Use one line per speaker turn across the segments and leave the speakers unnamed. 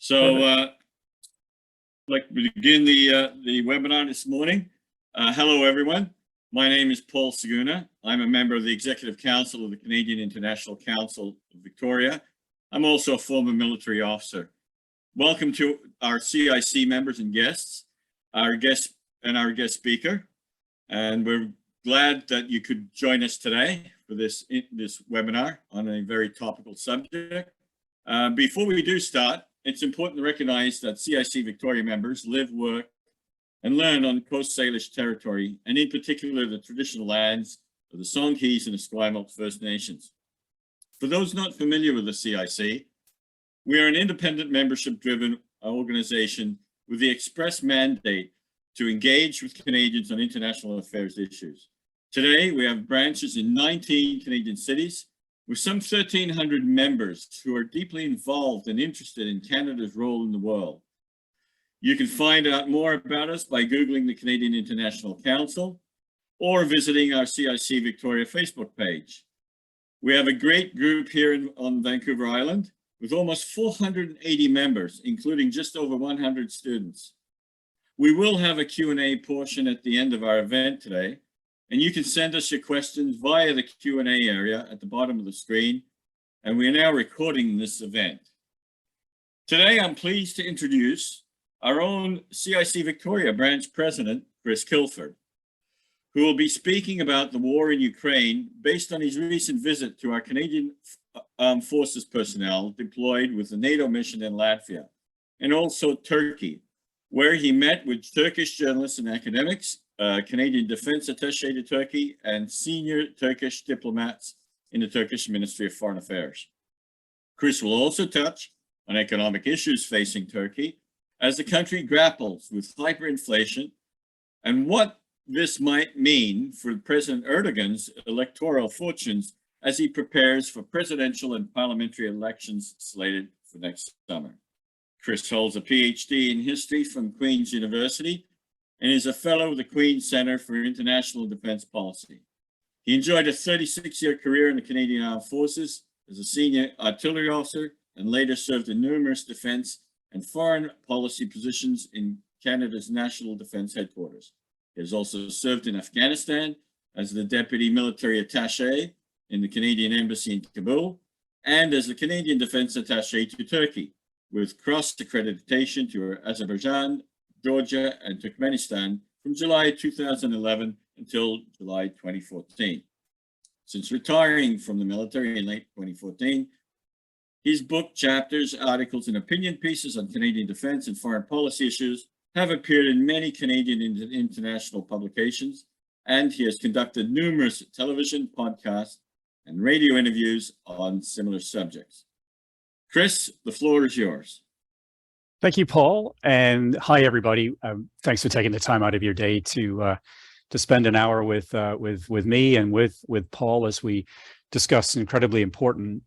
So, I'd like to begin the webinar this morning. Hello, everyone. My name is Paul Saguna. I'm a member of the Executive Council of the Canadian International Council of Victoria. I'm also a former military officer. Welcome to our CIC members and guests, our guest speaker. And we're glad that you could join us today for this webinar on a very topical subject. Before we do start, it's important to recognize that CIC Victoria members live, work, and learn on Coast Salish territory, and in particular, the traditional lands of the Songhees and Esquimalt First Nations. For those not familiar with the CIC, we are an independent membership-driven organization with the express mandate to engage with Canadians on international affairs issues. Today, we have branches in 19 Canadian cities, with some 1,300 members who are deeply involved and interested in Canada's role in the world. You can find out more about us by Googling the Canadian International Council or visiting our CIC Victoria Facebook page. We have a great group here on Vancouver Island with almost 480 members, including just over 100 students. We will have a Q&A portion at the end of our event today, and you can send us your questions via the Q&A area at the bottom of the screen, and we are now recording this event. Today, I'm pleased to introduce our own CIC Victoria branch president, Chris Kilford, who will be speaking about the war in Ukraine based on his recent visit to our Canadian Armed Forces personnel deployed with the NATO mission in Latvia, and also Turkey, where he met with Turkish journalists and academics, Canadian defense attaché to Turkey, and senior Turkish diplomats in the Turkish Ministry of Foreign Affairs. Chris will also touch on economic issues facing Turkey as the country grapples with hyperinflation and what this might mean for President Erdogan's electoral fortunes as he prepares for presidential and parliamentary elections slated for next summer. Chris holds a PhD in history from Queen's University and is a fellow of the Queen's Centre for International Defence Policy. He enjoyed a 36-year career in the Canadian Armed Forces as a senior artillery officer and later served in numerous defence and foreign policy positions in Canada's National Defence Headquarters. He has also served in Afghanistan as the Deputy Military Attaché in the Canadian Embassy in Kabul and as the Canadian Defence Attaché to Turkey, with cross-accreditation to Azerbaijan, Georgia, and Turkmenistan from July 2011 until July 2014. Since retiring from the military in late 2014, his book, chapters, articles, and opinion pieces on Canadian defense and foreign policy issues have appeared in many Canadian and international publications, and he has conducted numerous television, podcasts, and radio interviews on similar subjects. Chris, the floor is yours.
Thank you, Paul, and hi, everybody. Thanks for taking the time out of your day to spend an hour with me and with Paul as we discuss incredibly important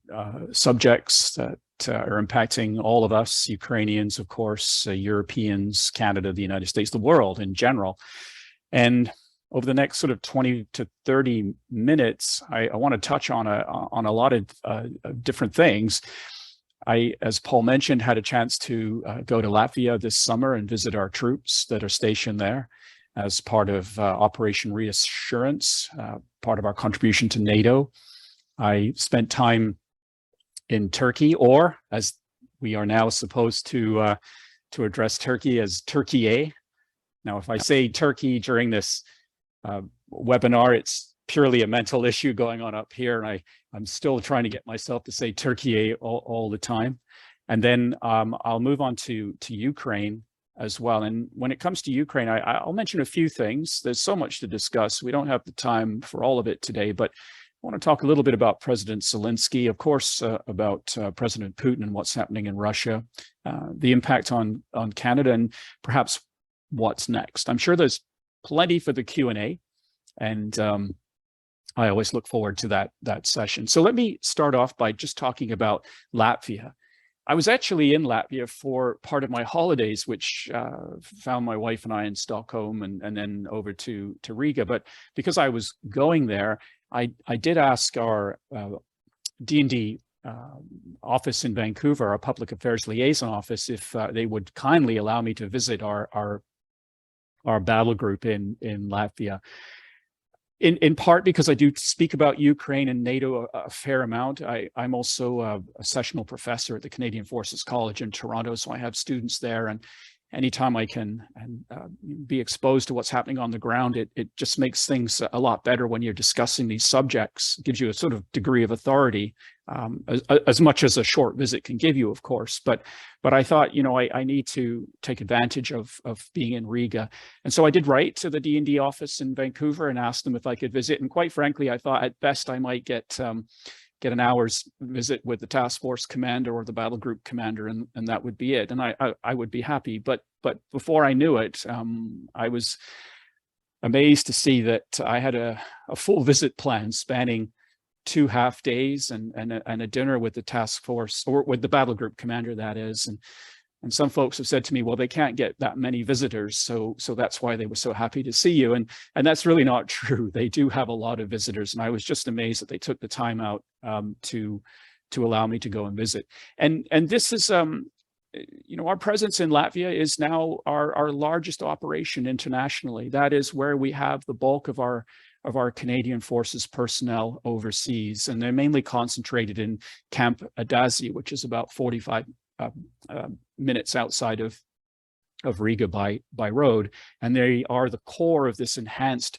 subjects that are impacting all of us, Ukrainians, of course, Europeans, Canada, the United States, the world in general. And over the next sort of 20 to 30 minutes, I want to touch on a lot of different things. I, as Paul mentioned, had a chance to go to Latvia this summer and visit our troops that are stationed there as part of Operation Reassurance, part of our contribution to NATO. I spent time in Turkey, or as we are now supposed to address Turkey as Turkiye. Now, if I say Turkey during this webinar, it's purely a mental issue going on up here, and I'm still trying to get myself to say Turkiye all the time. And then I'll move on to Ukraine as well. And when it comes to Ukraine, I'll mention a few things. There's so much to discuss. We don't have the time for all of it today, but I want to talk a little bit about President Zelensky, of course, about President Putin and what's happening in Russia, the impact on Canada, and perhaps what's next. I'm sure there's plenty for the Q&A, and I always look forward to that session. So let me start off by just talking about Latvia. I was actually in Latvia for part of my holidays, which found my wife and I in Stockholm and then over to Riga. But because I was going there, I did ask our D&D office in Vancouver, our public affairs liaison office, if they would kindly allow me to visit our battle group in Latvia. In part because I do speak about Ukraine and NATO a fair amount. I'm also a sessional professor at the Canadian Forces College in Toronto, so I have students there, and anytime I can be exposed to what's happening on the ground, it just makes things a lot better when you're discussing these subjects. It gives you a sort of degree of authority, as much as a short visit can give you, of course. But I thought, I need to take advantage of being in Riga. And so I did write to the D&D office in Vancouver and asked them if I could visit. And quite frankly, I thought at best I might get an hour's visit with the task force commander or the battle group commander, and that would be it. And I would be happy. But before I knew it, I was amazed to see that I had a full visit plan spanning 2 half days and a dinner with the task force, or with the battle group commander, that is. And some folks have said to me, well, they can't get that many visitors, so that's why they were so happy to see you. And that's really not true. They do have a lot of visitors, and I was just amazed that they took the time out to allow me to go and visit. And this is, our presence in Latvia is now our largest operation internationally. That is where we have the bulk of our Canadian Forces personnel overseas, and they're mainly concentrated in Camp Adazi, which is about 45 minutes outside of Riga by road. And they are the core of this enhanced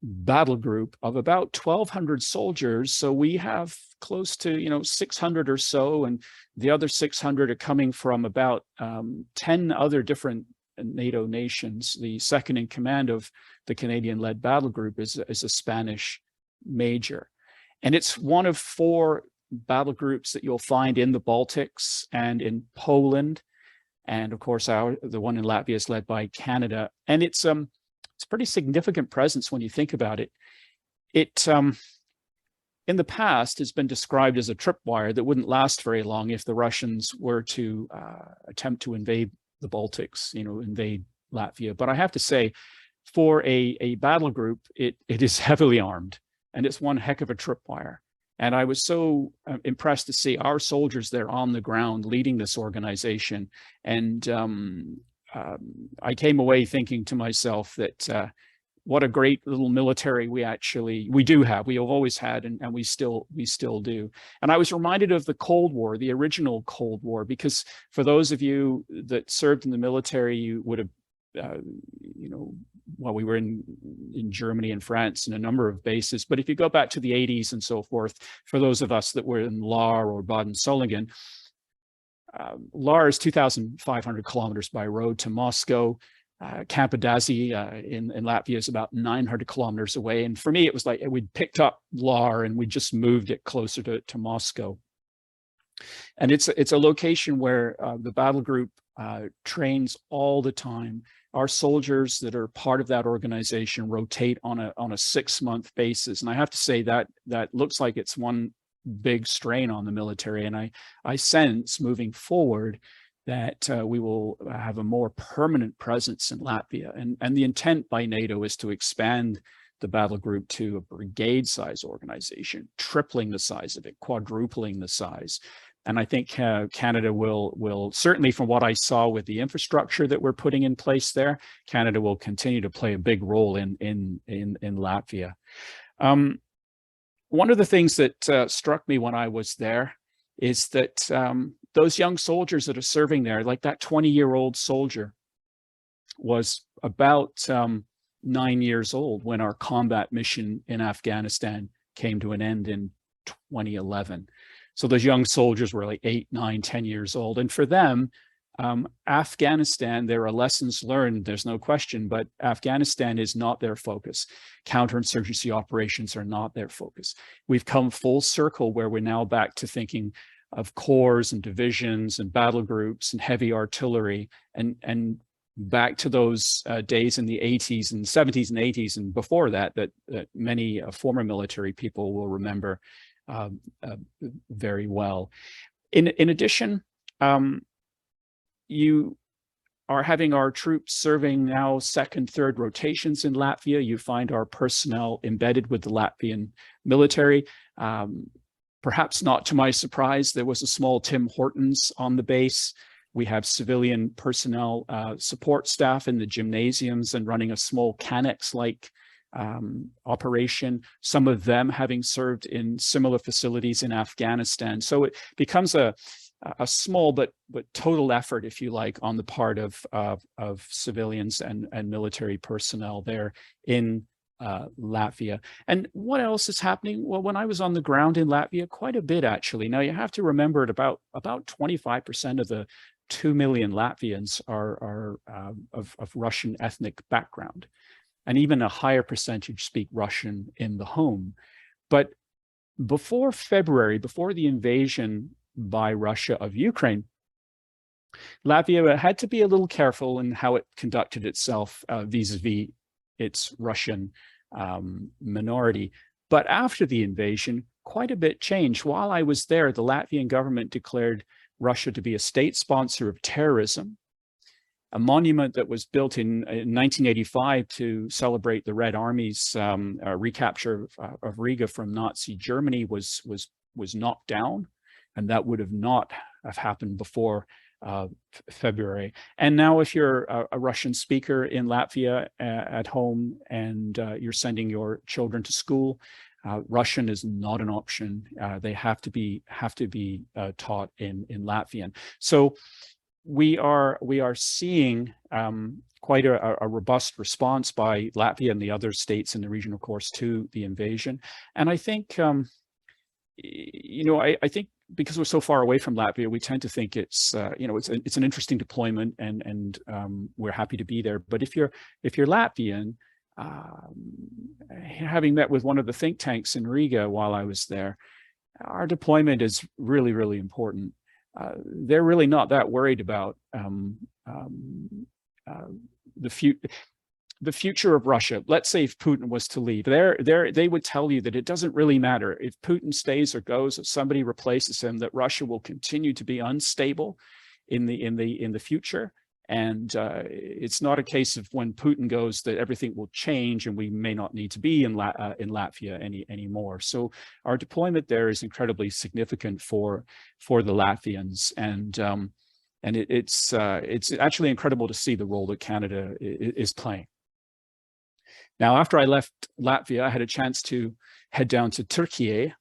battle group of about 1,200 soldiers. So we have close to 600 or so, and the other 600 are coming from about 10 other different NATO nations. The second in command of the Canadian-led battle group is a Spanish major, and it's one of 4 battle groups that you'll find in the Baltics and in Poland, and of course the one in Latvia is led by Canada. And it's a pretty significant presence when you think about it. It in the past has been described as a tripwire that wouldn't last very long if the Russians were to attempt to invade the Baltics, invade Latvia. But I have to say, for a battle group, it is heavily armed, and it's one heck of a tripwire. And I was so impressed to see our soldiers there on the ground leading this organization. And I came away thinking to myself that what a great little military we do have. We have always had, and we still do. And I was reminded of the Cold War, the original Cold War, because for those of you that served in the military, you would have, we were in Germany and France and a number of bases. But if you go back to the 80s and so forth, for those of us that were in Lahr or Baden-Solingen, Lahr is 2,500 kilometers by road to Moscow. Camp Adazi in Latvia is about 900 kilometers away. And for me, it was like we'd picked up Lahr and we just moved it closer to Moscow. And it's a location where the battle group trains all the time. Our soldiers that are part of that organization rotate on a 6-month basis. And I have to say that looks like it's one big strain on the military. And I sense moving forward that we will have a more permanent presence in Latvia. And the intent by NATO is to expand the battle group to a brigade-size organization, tripling the size of it, quadrupling the size. And I think Canada will certainly, from what I saw with the infrastructure that we're putting in place there, Canada will continue to play a big role in Latvia. One of the things that struck me when I was there is that those young soldiers that are serving there, like that 20-year-old soldier was about 9 years old when our combat mission in Afghanistan came to an end in 2011. So those young soldiers were like 8, 9, 10 years old. And for them, Afghanistan, there are lessons learned, there's no question, but Afghanistan is not their focus. Counterinsurgency operations are not their focus. We've come full circle where we're now back to thinking of corps and divisions and battle groups and heavy artillery, and back to those days in the 80s and 70s and 80s and before that many former military people will remember very well. In addition, you are having our troops serving now 2nd, 3rd rotations in Latvia. You find our personnel embedded with the Latvian military. Perhaps not to my surprise, there was a small Tim Hortons on the base. We have civilian personnel support staff in the gymnasiums and running a small Canex-like operation, some of them having served in similar facilities in Afghanistan. So it becomes a small but total effort, if you like, on the part of civilians and military personnel there in Latvia. And what else is happening? Well, when I was on the ground in Latvia, quite a bit actually. Now you have to remember that about 25% of the 2 million Latvians are of Russian ethnic background, and even a higher percentage speak Russian in the home. But before February, before the invasion by Russia of Ukraine, Latvia had to be a little careful in how it conducted itself vis-a-vis its Russian minority. But after the invasion, quite a bit changed. While I was there, the Latvian government declared Russia to be a state sponsor of terrorism. A monument that was built in 1985 to celebrate the Red Army's recapture of Riga from Nazi Germany was knocked down, and that would have not have happened before February. And now if you're a Russian speaker in Latvia at home and you're sending your children to school, Russian is not an option. They have to be taught in Latvian. So we are seeing quite a robust response by Latvia and the other states in the region, of course, to the invasion. And I think, I think because we're so far away from Latvia, we tend to think it's an interesting deployment, and we're happy to be there. But if you're Latvian, having met with one of the think tanks in Riga while I was there, our deployment is really, really important. They're really not that worried about the future of Russia. Let's say if Putin was to leave, they would tell you that it doesn't really matter if Putin stays or goes, if somebody replaces him, that Russia will continue to be unstable in the future. And it's not a case of when Putin goes that everything will change and we may not need to be in Latvia anymore. So our deployment there is incredibly significant for the Latvians, and it's actually incredible to see the role that Canada is playing. Now, after I left Latvia, I had a chance to head down to Turkiye,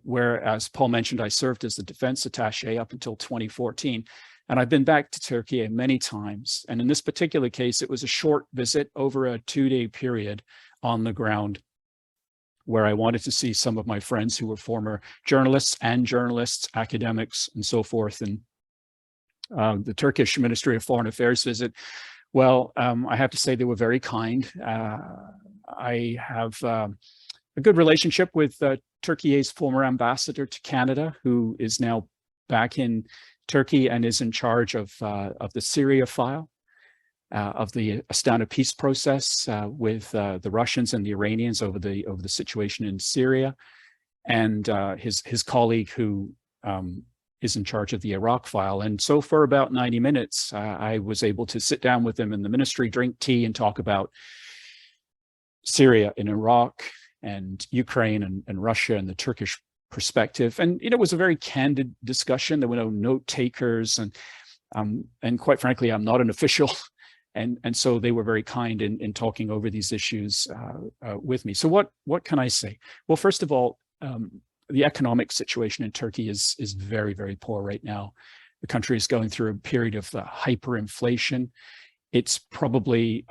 where, as Paul mentioned, I served as the defense attaché up until 2014. And I've been back to Turkey many times. And in this particular case, it was a short visit over a 2-day period on the ground, where I wanted to see some of my friends who were former journalists, academics, and so forth. And the Turkish Ministry of Foreign Affairs visit, well, I have to say they were very kind. I have a good relationship with Turkiye's former ambassador to Canada, who is now back in Turkey and is in charge of the Syria file, of the Astana peace process with the Russians and the Iranians over the situation in Syria, and his colleague who is in charge of the Iraq file. And so for about 90 minutes, I was able to sit down with them in the ministry, drink tea, and talk about Syria and Iraq and Ukraine and Russia and the Turkish perspective. And it was a very candid discussion. There were no note takers, and quite frankly, I'm not an official, and so they were very kind in talking over these issues with me. So what can I say? Well, first of all, the economic situation in Turkey is very, very poor right now. The country is going through a period of hyperinflation. It's probably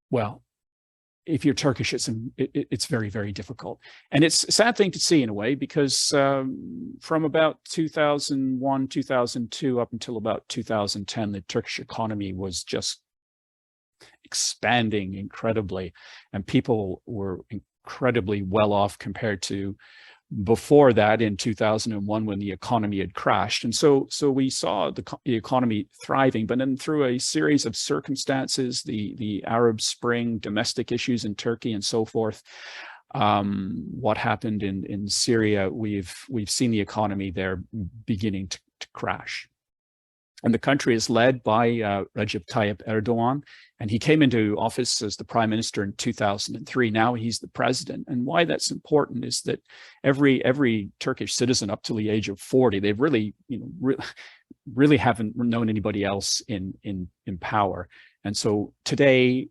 well, if you're Turkish, it's very, very difficult. And it's a sad thing to see in a way, because from about 2001, 2002, up until about 2010, the Turkish economy was just expanding incredibly, and people were incredibly well off compared to before that in 2001, when the economy had crashed. And so we saw the economy thriving, but then through a series of circumstances, the Arab Spring, domestic issues in Turkey, and so forth, what happened in Syria, we've seen the economy there beginning to crash. And the country is led by Recep Tayyip Erdogan. And he came into office as the prime minister in 2003. Now he's the president. And why that's important is that every Turkish citizen up to the age of 40, they've really, really haven't known anybody else in power. And so today,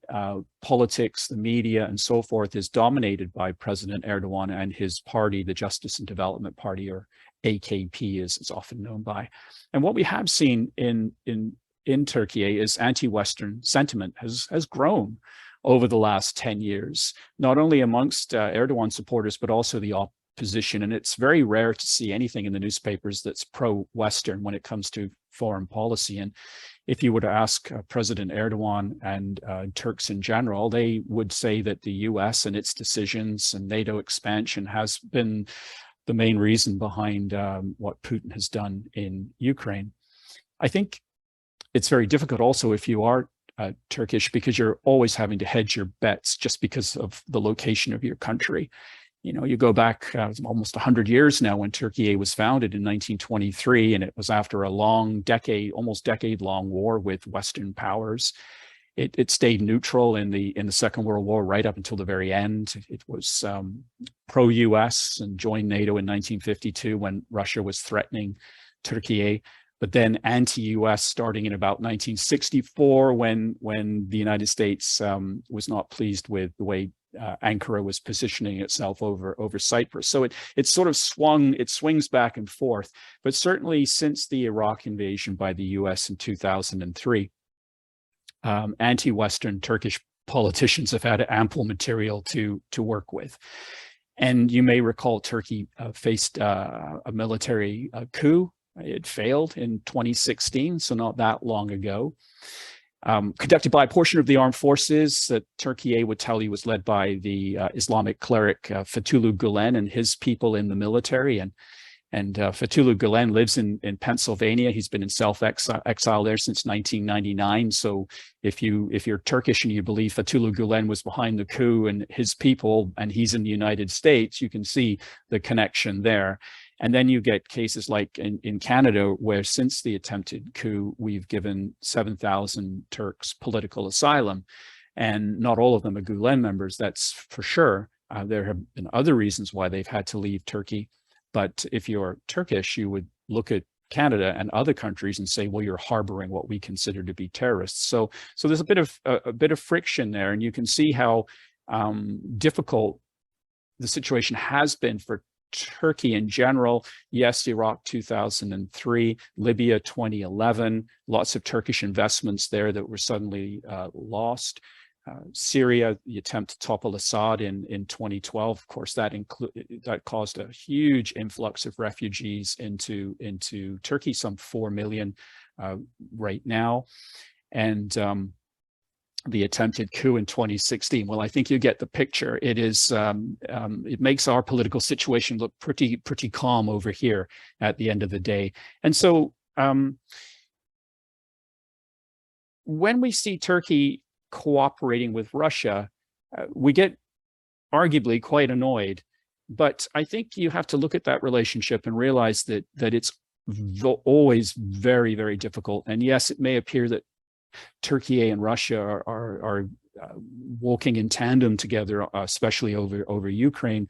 politics, the media, and so forth is dominated by President Erdogan and his party, the Justice and Development Party, or AKP, as it's often known by. And what we have seen in Turkiye is anti-Western sentiment has grown over the last 10 years, not only amongst Erdogan supporters, but also the opposition. And it's very rare to see anything in the newspapers that's pro-Western when it comes to foreign policy. And if you were to ask President Erdogan and Turks in general, they would say that the US and its decisions and NATO expansion has been the main reason behind what Putin has done in Ukraine. I think it's very difficult also if you are Turkish, because you're always having to hedge your bets just because of the location of your country. You go back almost 100 years now when Turkiye was founded in 1923, and it was after a long almost decade-long war with Western powers. It stayed neutral in the Second World War right up until the very end. It was pro-US and joined NATO in 1952 when Russia was threatening Turkiye, but then anti-US starting in about 1964 when the United States was not pleased with the way Ankara was positioning itself over Cyprus. So it sort of swings back and forth. But certainly since the Iraq invasion by the US in 2003, anti-Western Turkish politicians have had ample material to work with. And you may recall Turkey faced a military coup. It failed in 2016, so not that long ago. Conducted by a portion of the armed forces that Turkiye would tell you was led by the Islamic cleric Fethullah Gulen and his people in the military. And Fethullah Gulen lives in Pennsylvania. He's been in self-exile there since 1999. So if you're Turkish and you believe Fethullah Gulen was behind the coup and his people, and he's in the United States, you can see the connection there. And then you get cases like in Canada, where since the attempted coup, we've given 7,000 Turks political asylum, and not all of them are Gulen members, that's for sure. There have been other reasons why they've had to leave Turkey. But if you're Turkish, you would look at Canada and other countries and say, well, you're harboring what we consider to be terrorists. So there's a bit of friction there, and you can see how difficult the situation has been for Turkey in general. Yes, Iraq 2003, Libya 2011, lots of Turkish investments there that were suddenly lost. Syria, the attempt to topple Assad in 2012, of course, that caused a huge influx of refugees into Turkey, some 4 million right now. And the attempted coup in 2016. Well, I think you get the picture. It is it makes our political situation look pretty calm over here at the end of the day. And so when we see Turkey cooperating with Russia, we get arguably quite annoyed. But I think you have to look at that relationship and realize that it's always very, very difficult. And yes, it may appear that Turkey and Russia are walking in tandem together, especially over Ukraine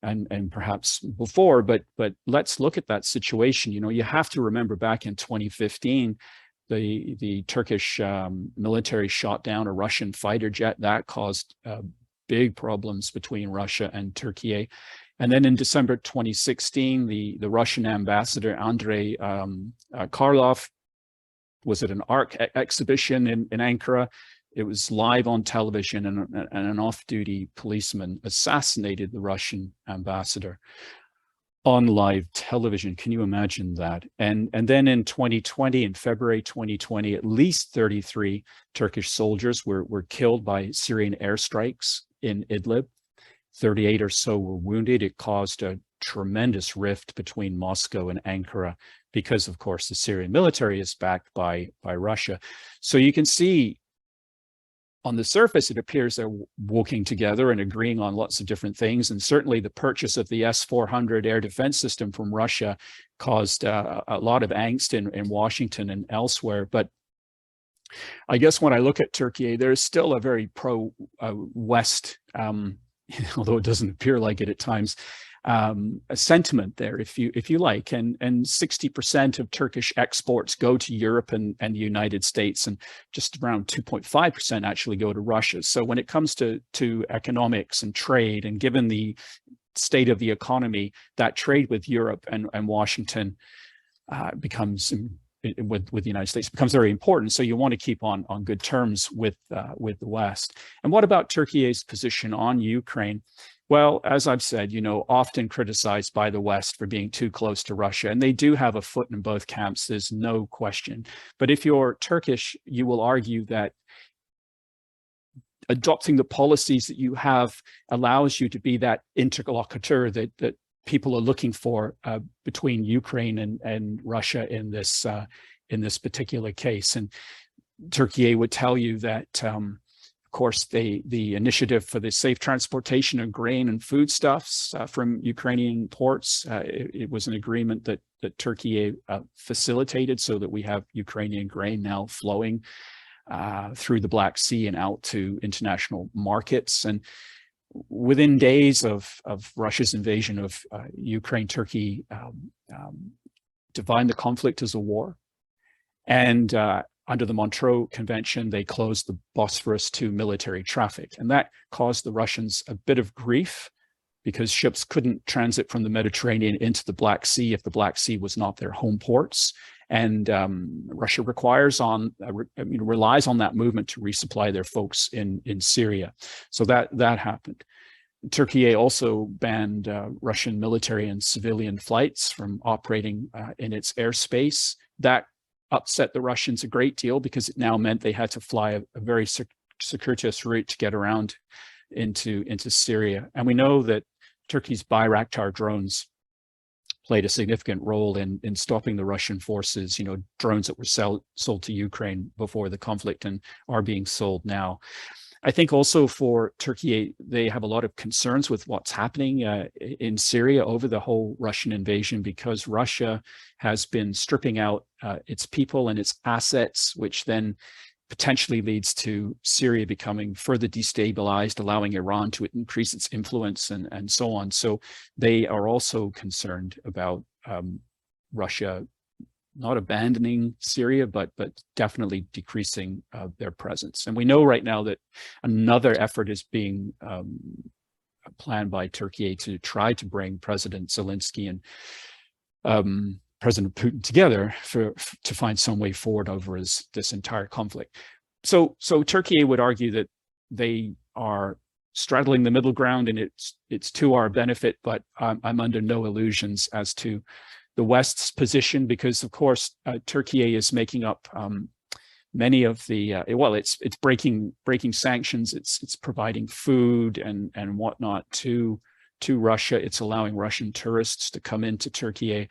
and perhaps before. But let's look at that situation. You have to remember back in 2015, the Turkish military shot down a Russian fighter jet. That caused big problems between Russia and Turkey. And then in December 2016, the Russian ambassador, Andrei Karlov, was at an art exhibition in Ankara. It was live on television, and an off-duty policeman assassinated the Russian ambassador on live television. Can you imagine that? And then in 2020, in February 2020, at least 33 Turkish soldiers were killed by Syrian airstrikes in Idlib. 38 or so were wounded. It caused a tremendous rift between Moscow and Ankara because, of course, the Syrian military is backed by Russia. So you can see on the surface, it appears they're working together and agreeing on lots of different things. And certainly the purchase of the S-400 air defense system from Russia caused a lot of angst in Washington and elsewhere. But I guess when I look at Turkey, there's still a very pro-West, although it doesn't appear like it at times, a sentiment there, if you like, and 60% of Turkish exports go to Europe and the United States, and just around 2.5% actually go to Russia. So when it comes to economics and trade, and given the state of the economy, that trade with Europe and Washington becomes with the United States becomes very important. So you want to keep on good terms with the West. And what about Turkey's position on Ukraine? Well, as I've said, often criticized by the West for being too close to Russia, and they do have a foot in both camps, there's no question. But if you're Turkish, you will argue that adopting the policies that you have allows you to be that interlocutor that people are looking for between Ukraine and Russia in this particular case. And Turkey would tell you that, of course, the initiative for the safe transportation of grain and foodstuffs from Ukrainian ports, it was an agreement that Turkey facilitated so that we have Ukrainian grain now flowing through the Black Sea and out to international markets. And within days of Russia's invasion of Ukraine, Turkey defined the conflict as a war. And under the Montreux Convention, they closed the Bosphorus to military traffic. And that caused the Russians a bit of grief because ships couldn't transit from the Mediterranean into the Black Sea if the Black Sea was not their home ports. And Russia relies on that movement to resupply their folks in Syria. So that happened. Turkey also banned Russian military and civilian flights from operating in its airspace. That upset the Russians a great deal because it now meant they had to fly a very circuitous route to get around into Syria. And we know that Turkey's Bayraktar drones played a significant role in stopping the Russian forces, drones that were sold to Ukraine before the conflict and are being sold now. I think also for Turkey, they have a lot of concerns with what's happening in Syria over the whole Russian invasion, because Russia has been stripping out its people and its assets, which then potentially leads to Syria becoming further destabilized, allowing Iran to increase its influence and so on. So they are also concerned about Russia not abandoning Syria, but definitely decreasing their presence. And we know right now that another effort is being planned by Turkey to try to bring President Zelensky and President Putin together to find some way forward over this entire conflict. So Turkey would argue that they are straddling the middle ground, and it's to our benefit, but I'm under no illusions as to the West's position, because of course Turkey is making up many of the it's breaking sanctions, it's providing food and whatnot to Russia, it's allowing Russian tourists to come into Turkey,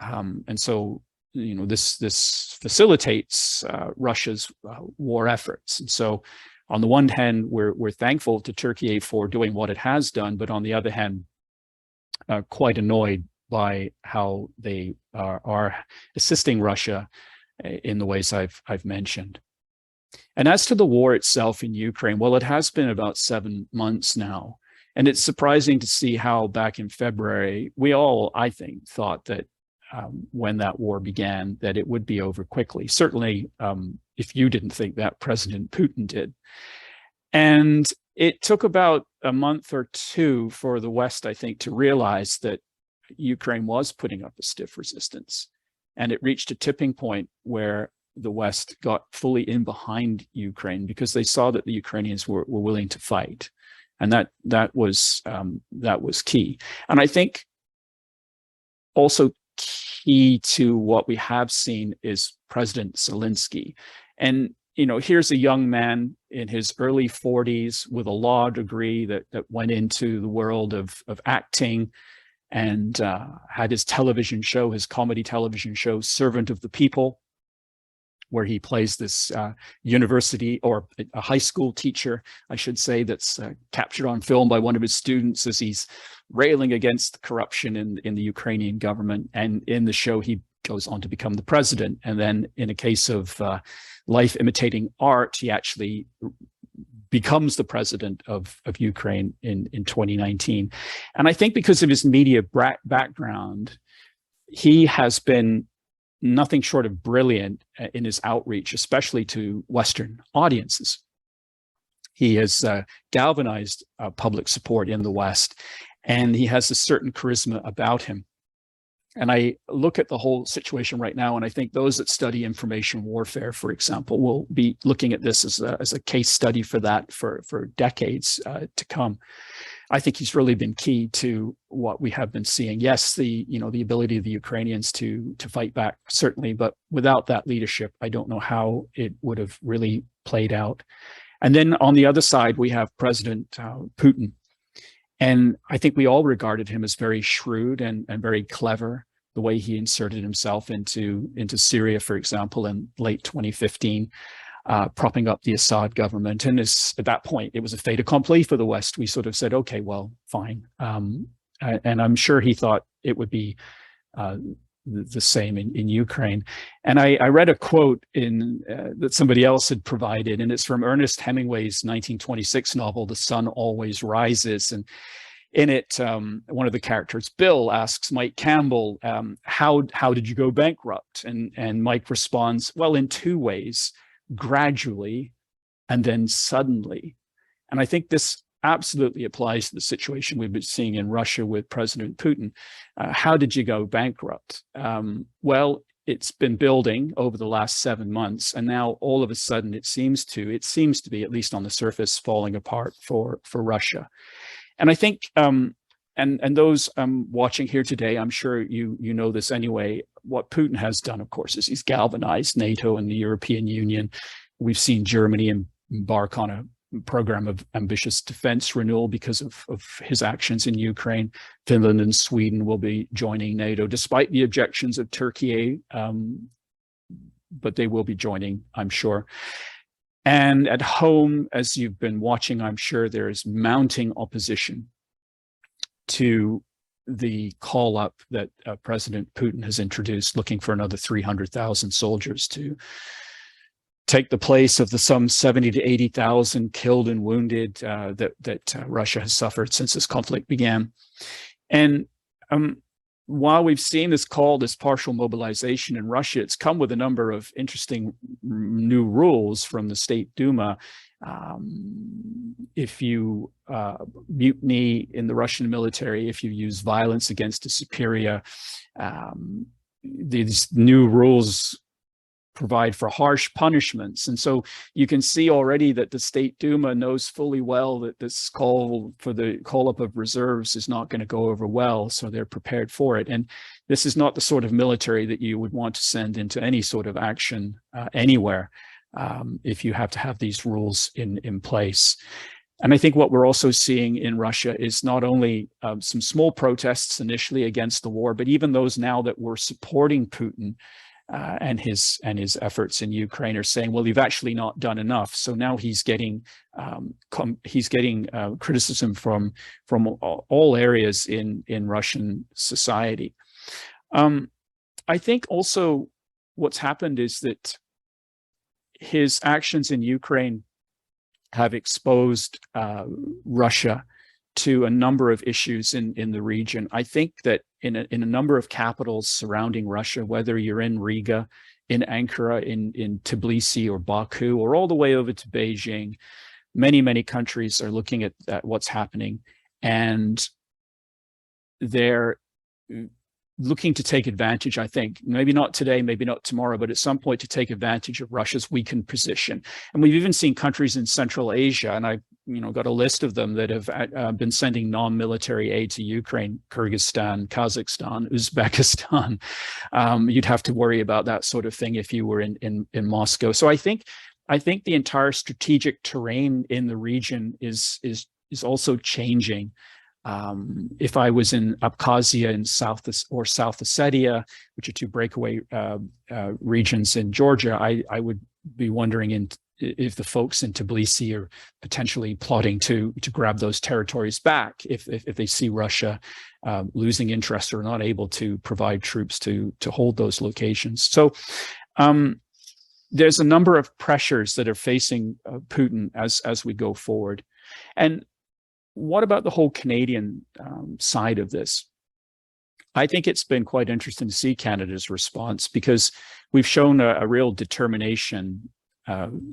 and so this facilitates Russia's war efforts. And so on the one hand, we're thankful to Turkey for doing what it has done, but on the other hand, quite annoyed by how they are assisting Russia in the ways I've mentioned. And as to the war itself in Ukraine, well, it has been about 7 months now. And it's surprising to see how back in February, we all, I think, thought that when that war began, that it would be over quickly. Certainly, if you didn't think that, President Putin did. And it took about a month or two for the West, I think, to realize that Ukraine was putting up a stiff resistance, and it reached a tipping point where the West got fully in behind Ukraine because they saw that the Ukrainians were willing to fight, and that was key. And I think also key to what we have seen is President Zelensky, and here's a young man in his early 40s with a law degree that went into the world of acting, and had his television show, his comedy television show, Servant of the People, where he plays this university or a high school teacher, I should say, that's captured on film by one of his students as he's railing against corruption in the Ukrainian government. And in the show, he goes on to become the president. And then in a case of life imitating art, he actually becomes the president of Ukraine in 2019. And I think because of his media background, he has been nothing short of brilliant in his outreach, especially to Western audiences. He has galvanized public support in the West, and he has a certain charisma about him. And I look at the whole situation right now, and I think those that study information warfare, for example, will be looking at this as a case study for that for decades to come. I think he's really been key to what we have been seeing. Yes, the ability of the Ukrainians to fight back, certainly, but without that leadership, I don't know how it would have really played out. And then on the other side, we have President Putin. And I think we all regarded him as very shrewd and very clever, the way he inserted himself into Syria, for example, in late 2015. Propping up the Assad government. And at that point, it was a fait accompli for the West. We sort of said, okay, well, fine. And I'm sure he thought it would be the same in Ukraine. And I read a quote that somebody else had provided, and it's from Ernest Hemingway's 1926 novel, The Sun Always Rises. And in it, one of the characters, Bill, asks Mike Campbell, how did you go bankrupt? And Mike responds, well, in two ways. Gradually, and then suddenly. And I think this absolutely applies to the situation we've been seeing in Russia with President Putin. How did you go bankrupt? Well, it's been building over the last 7 months, and now all of a sudden it seems to be, at least on the surface, falling apart for Russia. And I think and those watching here today, I'm sure you know this anyway, what Putin has done, of course, is he's galvanized NATO and the European Union. We've seen Germany embark on a program of ambitious defense renewal because of his actions in Ukraine. Finland and Sweden will be joining NATO, despite the objections of Turkiye, but they will be joining, I'm sure. And at home, as you've been watching, I'm sure there is mounting opposition to the call up that President Putin has introduced, looking for another 300,000 soldiers to take the place of the some 70 to 80,000 killed and wounded that Russia has suffered since this conflict began. And while we've seen this partial mobilization in Russia, it's come with a number of interesting new rules from the State Duma. If you mutiny in the Russian military, if you use violence against a superior, these new rules provide for harsh punishments. And so you can see already that the State Duma knows fully well that this call for the call up of reserves is not going to go over well, so they're prepared for it. And this is not the sort of military that you would want to send into any sort of action anywhere. If you have to have these rules in place. And I think what we're also seeing in Russia is not only some small protests initially against the war, but even those now that were supporting Putin and his efforts in Ukraine are saying, well, you've actually not done enough. So now he's getting criticism from all areas in Russian society. I think also what's happened is that his actions in Ukraine have exposed Russia to a number of issues in the region. I think that in a number of capitals surrounding Russia, whether you're in Riga, in Ankara, in Tbilisi or Baku, or all the way over to Beijing, many countries are looking at what's happening, and they're looking to take advantage, I think, maybe not today, maybe not tomorrow, but at some point to take advantage of Russia's weakened position. And we've even seen countries in Central Asia, and I've got a list of them that have been sending non-military aid to Ukraine: Kyrgyzstan, Kazakhstan, Uzbekistan. You'd have to worry about that sort of thing if you were in Moscow. So I think the entire strategic terrain in the region is also changing. If I was in Abkhazia in South Ossetia, which are two breakaway regions in Georgia, I would be wondering if the folks in Tbilisi are potentially plotting to grab those territories back if they see Russia losing interest or not able to provide troops to hold those locations. So there's a number of pressures that are facing Putin as we go forward. And what about the whole Canadian side of this? I think it's been quite interesting to see Canada's response, because we've shown a real determination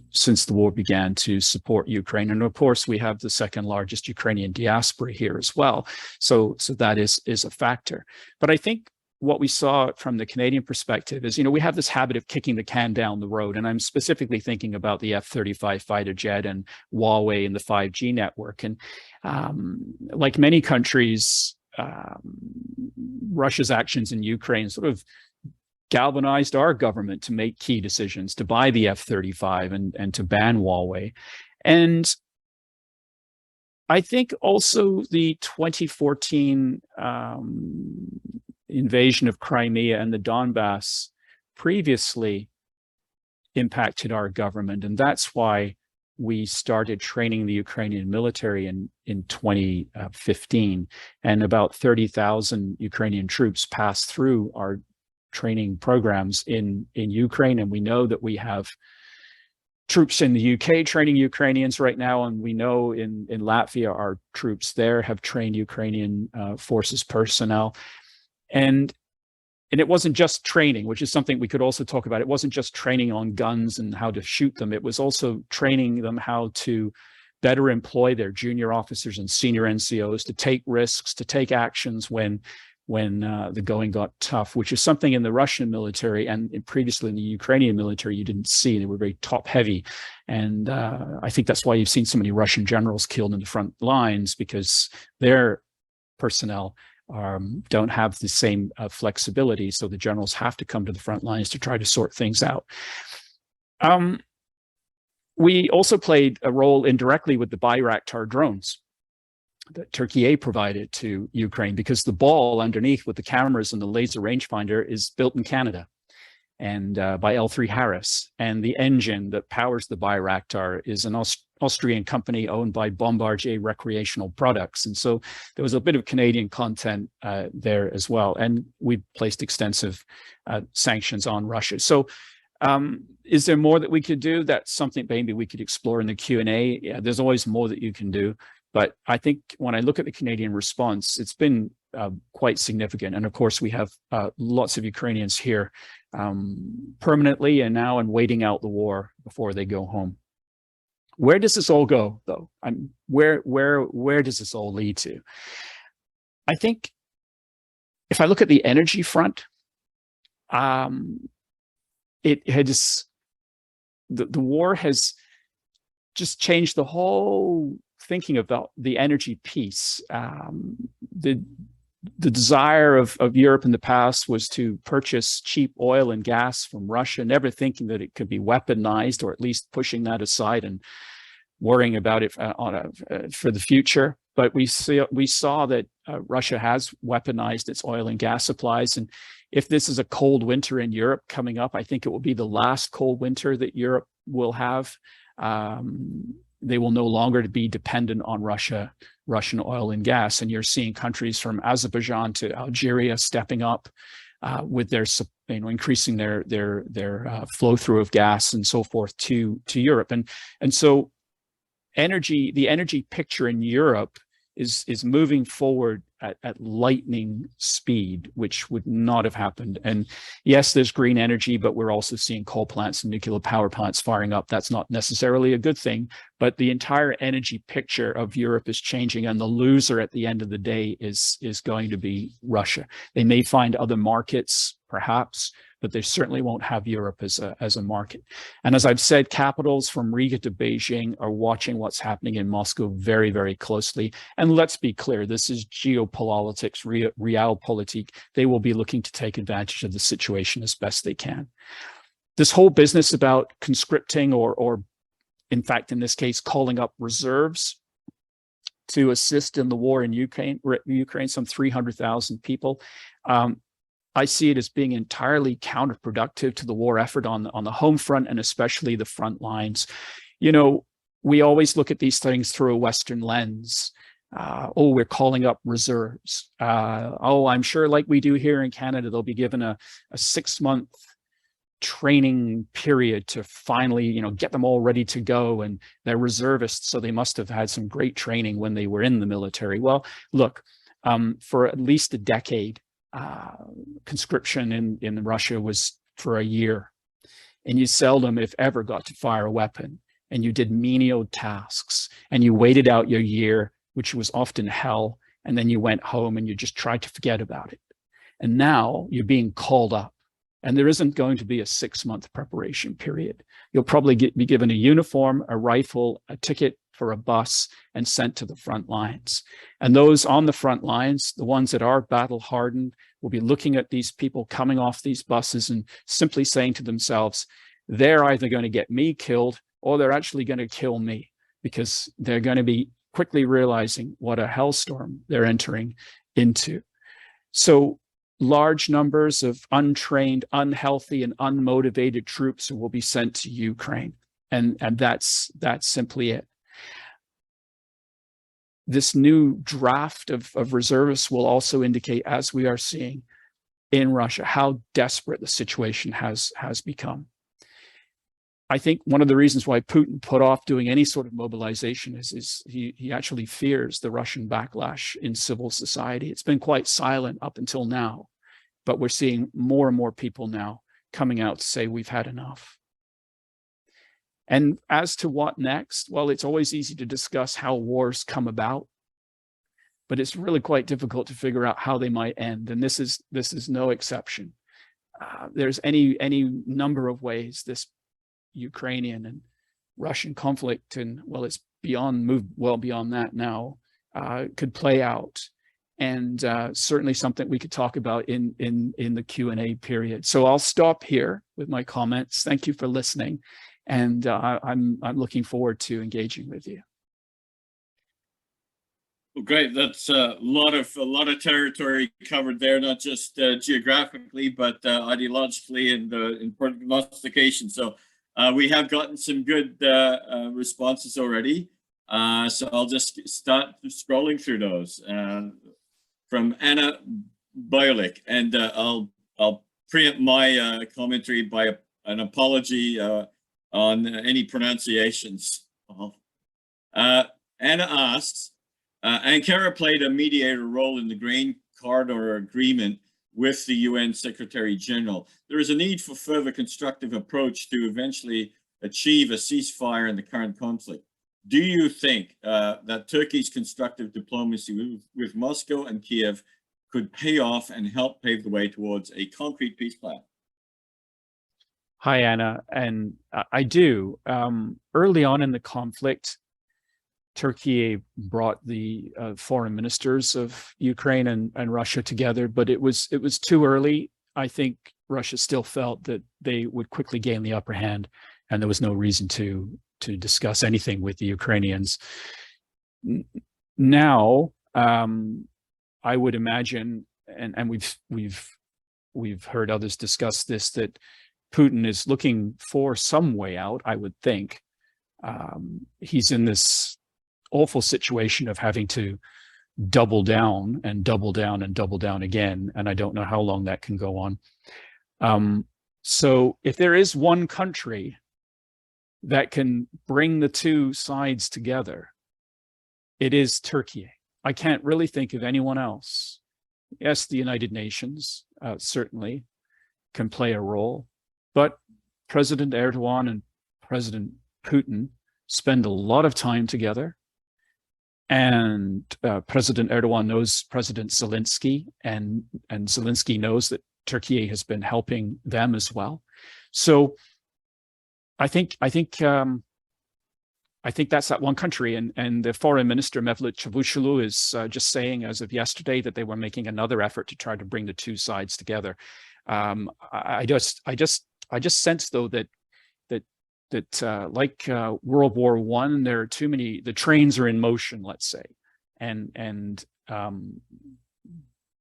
since the war began to support Ukraine. And of course, we have the second largest Ukrainian diaspora here as well. So that is a factor. But I think what we saw from the Canadian perspective is, we have this habit of kicking the can down the road. And I'm specifically thinking about the F-35 fighter jet and Huawei and the 5G network. And like many countries, Russia's actions in Ukraine sort of galvanized our government to make key decisions to buy the F-35 and to ban Huawei. And I think also the 2014 invasion of Crimea and the Donbass previously impacted our government. And that's why we started training the Ukrainian military in 2015. And about 30,000 Ukrainian troops passed through our training programs in Ukraine. And we know that we have troops in the UK training Ukrainians right now. And we know in Latvia, our troops there have trained Ukrainian forces personnel. And it wasn't just training, which is something we could also talk about. It wasn't just training on guns and how to shoot them. It was also training them how to better employ their junior officers and senior NCOs, to take risks, to take actions when the going got tough, which is something in the Russian military and previously in the Ukrainian military you didn't see. They were very top heavy. And I think that's why you've seen so many Russian generals killed in the front lines, because their personnel don't have the same flexibility. So the generals have to come to the front lines to try to sort things out. We also played a role indirectly with the Bayraktar drones that Turkiye provided to Ukraine, because the ball underneath with the cameras and the laser rangefinder is built in Canada and by L3 Harris. And the engine that powers the Bayraktar is an Austrian company owned by Bombardier Recreational Products. And so there was a bit of Canadian content there as well. And we placed extensive sanctions on Russia. So is there more that we could do? That's something maybe we could explore in the Q&A. Yeah, there's always more that you can do. But I think when I look at the Canadian response, it's been quite significant. And of course, we have lots of Ukrainians here permanently and now and waiting out the war before they go home. Where does this all go, though? Where does this all lead to? I think if I look at the energy front, the war has just changed the whole thinking about the energy piece. The desire of Europe in the past was to purchase cheap oil and gas from Russia, never thinking that it could be weaponized, or at least pushing that aside and worrying about it for the future. But we saw that Russia has weaponized its oil and gas supplies. And if this is a cold winter in Europe coming up, I think it will be the last cold winter that Europe will have. They will no longer be dependent on Russian oil and gas. And you're seeing countries from Azerbaijan to Algeria stepping up with their, increasing their flow through of gas and so forth to Europe. And so the energy picture in Europe is moving forward at lightning speed, which would not have happened. And yes, there's green energy, but we're also seeing coal plants and nuclear power plants firing up. That's not necessarily a good thing, but the entire energy picture of Europe is changing, and the loser at the end of the day is going to be Russia. They may find other markets, perhaps, but they certainly won't have Europe as a market. And as I've said, capitals from Riga to Beijing are watching what's happening in Moscow very, very closely. And let's be clear, this is geopolitics, realpolitik. They will be looking to take advantage of the situation as best they can. This whole business about conscripting or in fact, in this case, calling up reserves, to assist in the war in Ukraine, some 300,000 people. I see it as being entirely counterproductive to the war effort on the home front, and especially the front lines. You know, we always look at these things through a Western lens. Oh, we're calling up reserves. Oh, I'm sure, like we do here in Canada, they'll be given a 6-month training period to finally, you know, get them all ready to go. And they're reservists, so they must have had some great training when they were in the military. Well, look, for at least a decade, conscription in Russia was for a year, and you seldom, if ever, got to fire a weapon, and you did menial tasks, and you waited out your year, which was often hell, and then you went home and you just tried to forget about it. And now you're being called up, and there isn't going to be a 6-month preparation period. You'll probably be given a uniform, a rifle, a ticket for a bus, and sent to the front lines. And those on the front lines, the ones that are battle hardened, will be looking at these people coming off these buses and simply saying to themselves, they're either going to get me killed or they're actually going to kill me, because they're going to be quickly realizing what a hellstorm they're entering into. So large numbers of untrained, unhealthy, and unmotivated troops will be sent to Ukraine. And that's simply it. This new draft of reservists will also indicate, as we are seeing in Russia, how desperate the situation has become. I think one of the reasons why Putin put off doing any sort of mobilization is he actually fears the Russian backlash in civil society. It's been quite silent up until now, but we're seeing more and more people now coming out to say we've had enough. And as to what next, well, it's always easy to discuss how wars come about, but it's really quite difficult to figure out how they might end. And this is no exception. There's any number of ways this Ukrainian and Russian conflict, and well, it's moved well beyond that now, could play out. And certainly something we could talk about in the Q&A period. So I'll stop here with my comments. Thank you for listening. And I'm looking forward to engaging with you.
Well, great. That's a lot of territory covered there, not just geographically, but ideologically and in prognostication. So we have gotten some good responses already. So I'll just start scrolling through those from Anna Biolik, and I'll preempt my commentary by an apology on any pronunciations. Anna asks, Ankara played a mediator role in the Grain Corridor Agreement with the UN Secretary General. There is a need for further constructive approach to eventually achieve a ceasefire in the current conflict. Do you think that Turkey's constructive diplomacy with Moscow and Kiev could pay off and help pave the way towards a concrete peace plan?
Hi, Anna, and I do. Early on in the conflict, Turkey brought the foreign ministers of Ukraine and Russia together, but it was too early. I think Russia still felt that they would quickly gain the upper hand, and there was no reason to discuss anything with the Ukrainians. Now, I would imagine, and we've heard others discuss this, that Putin is looking for some way out, I would think. He's in this awful situation of having to double down and double down and double down again, and I don't know how long that can go on. So if there is one country that can bring the two sides together, it is Turkey. I can't really think of anyone else. Yes, the United Nations certainly can play a role, but President Erdogan and President Putin spend a lot of time together. And President Erdogan knows President Zelensky, and Zelensky knows that Turkey has been helping them as well. So I think that's that one country, and the foreign minister Mevlut Çavuşoğlu is just saying as of yesterday that they were making another effort to try to bring the two sides together. I just sense though that like World War I, there are too many. The trains are in motion, let's say, and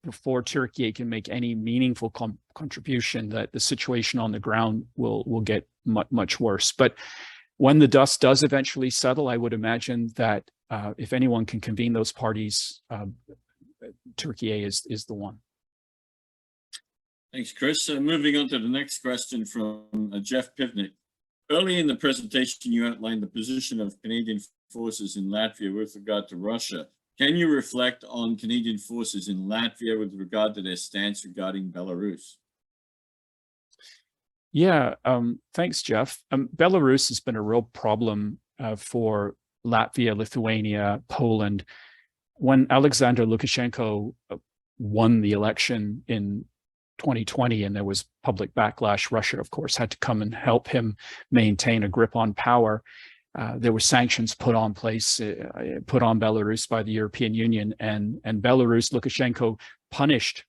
before Turkey can make any meaningful contribution, that the situation on the ground will get much worse. But when the dust does eventually settle, I would imagine that if anyone can convene those parties, Turkiye is the one.
Thanks, Chris. Moving on to the next question from Jeff Pivnik. Early in the presentation, you outlined the position of Canadian forces in Latvia with regard to Russia. Can you reflect on Canadian forces in Latvia with regard to their stance regarding Belarus?
Yeah, thanks, Jeff. Belarus has been a real problem for Latvia, Lithuania, Poland. When Alexander Lukashenko won the election in 2020 and there was public backlash, Russia, of course, had to come and help him maintain a grip on power. There were sanctions put on Belarus by the European Union, and Belarus, Lukashenko punished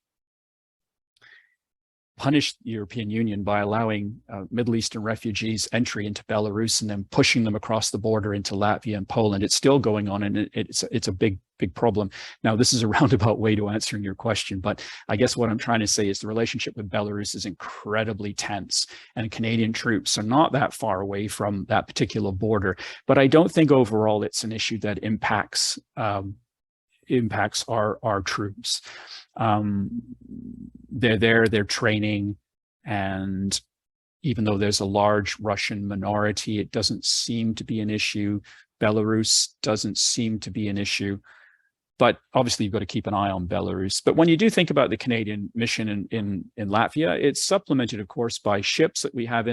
the European Union by allowing Middle Eastern refugees entry into Belarus and then pushing them across the border into Latvia and Poland. It's still going on, and it's a big problem. Now, this is a roundabout way to answering your question, but I guess what I'm trying to say is the relationship with Belarus is incredibly tense, and Canadian troops are not that far away from that particular border. But I don't think overall it's an issue that impacts our troops. They're there, they're training, and even though there's a large Russian minority, it doesn't seem to be an issue. Belarus doesn't seem to be an issue. But obviously, you've got to keep an eye on Belarus. But when you do think about the Canadian mission in Latvia, it's supplemented, of course, by ships that we have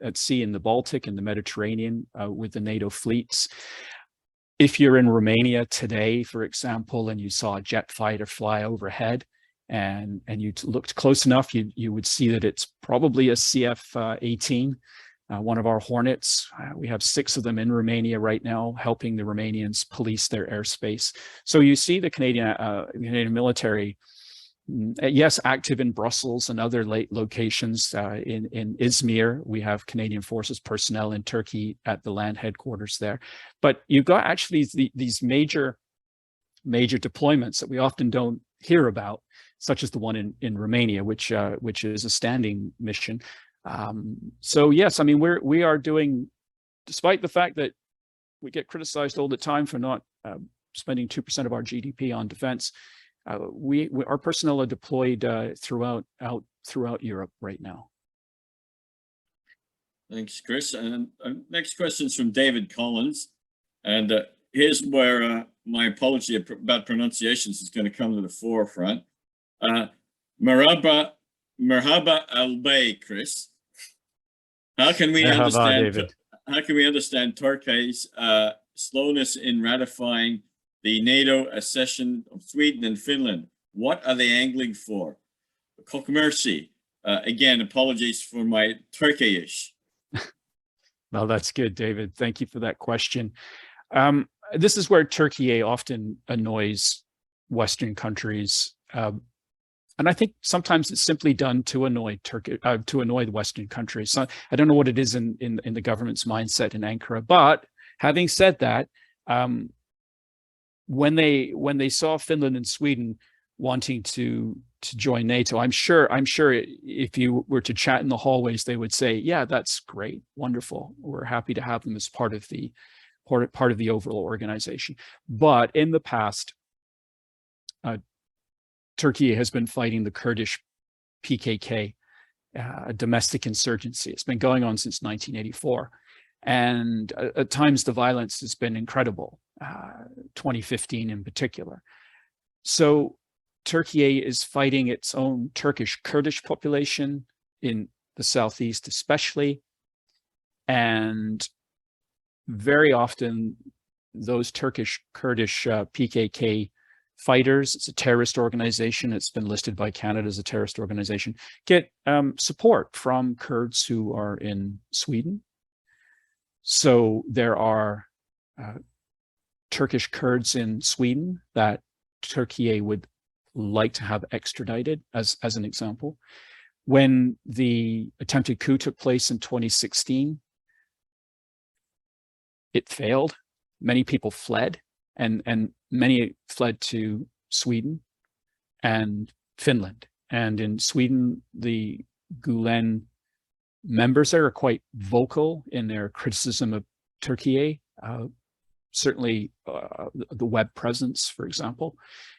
at sea in the Baltic and the Mediterranean with the NATO fleets. If you're in Romania today, for example, and you saw a jet fighter fly overhead, and you looked close enough, you would see that it's probably a CF-18, one of our Hornets. We have 6 of them in Romania right now, helping the Romanians police their airspace. So you see the Canadian military, yes, active in Brussels and other locations. In Izmir, we have Canadian Forces personnel in Turkey at the land headquarters there. But you've got actually these major deployments that we often don't hear about, such as the one in Romania, which is a standing mission. So yes, I mean, we are doing, despite the fact that we get criticized all the time for not spending 2% of our GDP on defense, our personnel are deployed throughout Europe right now.
Thanks, Chris. And next question is from David Collins, and here's where my apology about pronunciations is going to come to the forefront. Merhaba al-Bey, Chris. How can we understand Turkey's slowness in ratifying the NATO accession of Sweden and Finland? What are they angling for? Kokmercy. Again, apologies for my Turkish.
Well, that's good, David. Thank you for that question. This is where Turkiye often annoys Western countries. And I think sometimes it's simply done to annoy the Western countries. So I don't know what it is in the government's mindset in Ankara. But having said that, when they saw Finland and Sweden wanting to join NATO, I'm sure if you were to chat in the hallways, they would say, "Yeah, that's great, wonderful. We're happy to have them as part of the overall organization." But in the past, Turkey has been fighting the Kurdish PKK, a domestic insurgency. It's been going on since 1984. And at times the violence has been incredible, 2015 in particular. So Turkey is fighting its own Turkish Kurdish population in the southeast especially. And very often those Turkish Kurdish PKK fighters, it's a terrorist organization, it's been listed by Canada as a terrorist organization, get support from Kurds who are in Sweden. So there are Turkish Kurds in Sweden that Turkey would like to have extradited, as an example. When the attempted coup took place in 2016, it failed. Many people fled. and many fled to Sweden and Finland. And in Sweden, the Gulen members there are quite vocal in their criticism of Turkiye, certainly the web presence, for example.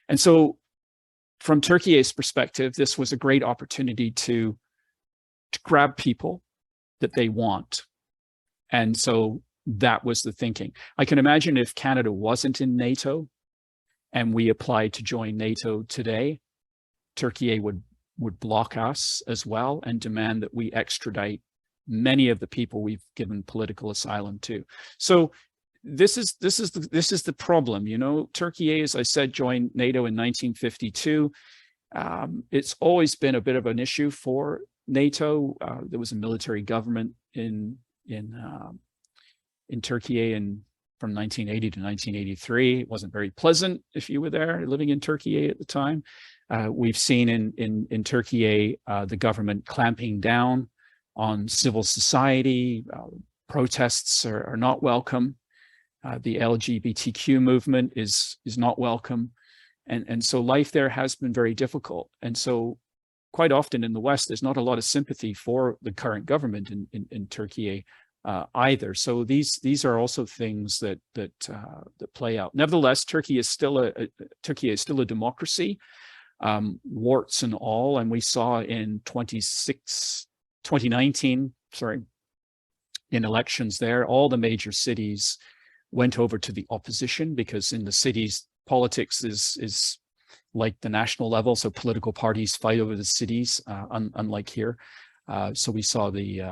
And so from Turkiye's perspective, this was a great opportunity to grab people that they want. And so that was the thinking. I can imagine if Canada wasn't in NATO and we applied to join NATO today, Turkiye would block us as well and demand that we extradite many of the people we've given political asylum to. So this is the problem. You know, Turkiye, as I said, joined NATO in 1952. It's always been a bit of an issue for NATO. There was a military government in Turkiye from 1980 to 1983. It wasn't very pleasant if you were there living in Turkiye at the time. We've seen in Turkiye the government clamping down on civil society. Protests are not welcome. The LGBTQ movement is not welcome. And so life there has been very difficult. And so quite often in the West, there's not a lot of sympathy for the current government in Turkiye either. So these are also things that play out. Nevertheless, Turkiye is still a democracy, warts and all. And we saw in 2019, in elections there, all the major cities went over to the opposition, because in the cities, politics is like the national level. So political parties fight over the cities, unlike here. So we saw the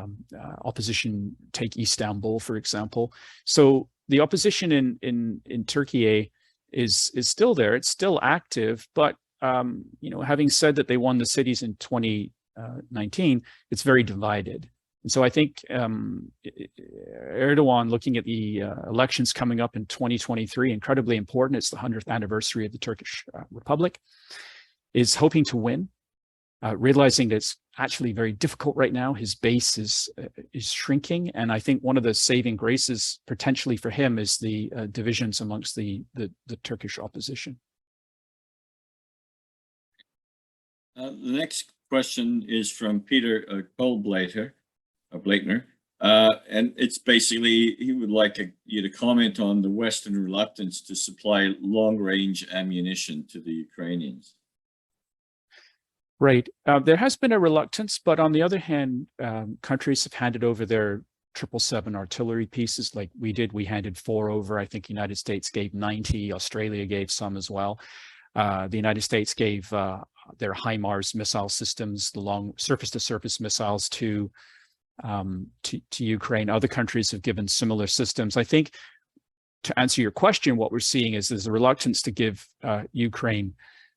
opposition take Istanbul, for example. So the opposition in Turkiye is still there. It's still active, but you know, having said that they won the cities in 2019, it's very divided. And so I think Erdogan, looking at the elections coming up in 2023, incredibly important. It's the 100th anniversary of the Turkish Republic, is hoping to win, realizing that it's actually very difficult right now. His base is shrinking. And I think one of the saving graces potentially for him is the divisions amongst the Turkish opposition.
The next question is from Peter Kohlblater, and it's basically, he would like you to comment on the Western reluctance to supply long-range ammunition to the Ukrainians.
Right. There has been a reluctance, but on the other hand, countries have handed over their 777 artillery pieces like we did. We handed 4 over. I think the United States gave 90. Australia gave some as well. The United States gave their HIMARS missile systems, the long surface-to-surface missiles to Ukraine. Other countries have given similar systems. I think, to answer your question, what we're seeing is there's a reluctance to give Ukraine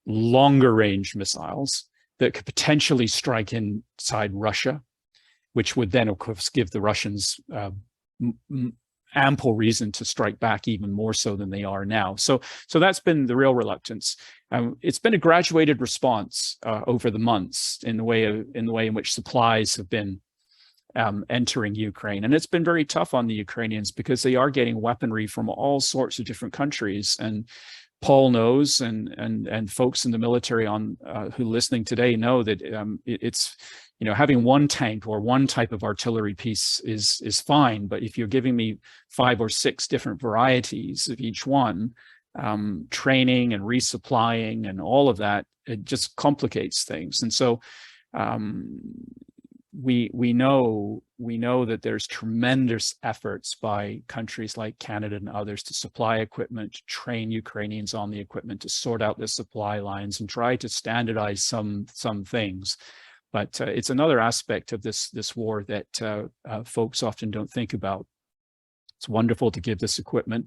longer range missiles that could potentially strike inside Russia, which would then, of course, give the Russians ample reason to strike back even more so than they are now. So that's been the real reluctance. It's been a graduated response over the months in the way in which supplies have been entering Ukraine. And it's been very tough on the Ukrainians because they are getting weaponry from all sorts of different countries. And Paul knows, and folks in the military who are listening today know that it's, you know, having one tank or one type of artillery piece is fine. But if you're giving me 5 or 6 different varieties of each one, training and resupplying and all of that, it just complicates things. And so we know that there's tremendous efforts by countries like Canada and others to supply equipment, to train Ukrainians on the equipment, to sort out the supply lines and try to standardize some things. But it's another aspect of this war that folks often don't think about. It's wonderful to give this equipment,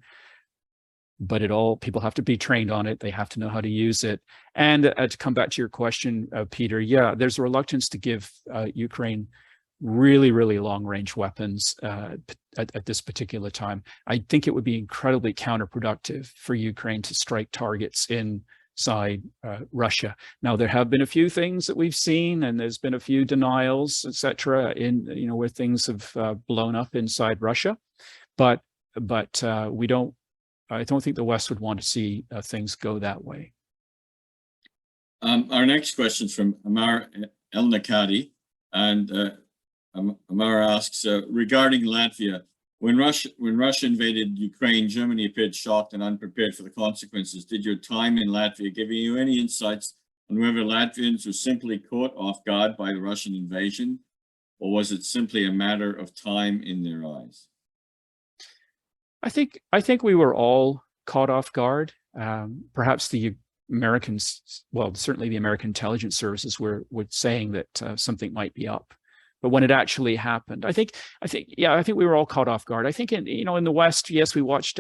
but people have to be trained on it. They have to know how to use it. And to come back to your question, Peter, yeah, there's a reluctance to give Ukraine really, really long-range weapons at this particular time. I think it would be incredibly counterproductive for Ukraine to strike targets inside Russia. Now, there have been a few things that we've seen, and there's been a few denials, etc., where things have blown up inside Russia, but we don't don't think the West would want to see things go that way.
Our next question is from Amar El Nakadi, and Amar asks, regarding Latvia, when Russia invaded Ukraine, Germany appeared shocked and unprepared for the consequences. Did your time in Latvia give you any insights on whether Latvians were simply caught off guard by the Russian invasion, or was it simply a matter of time in their eyes?
I think we were all caught off guard. Perhaps the Americans, well, certainly the American intelligence services were saying that something might be up. But when it actually happened, I think we were all caught off guard. I think in the West, yes, we watched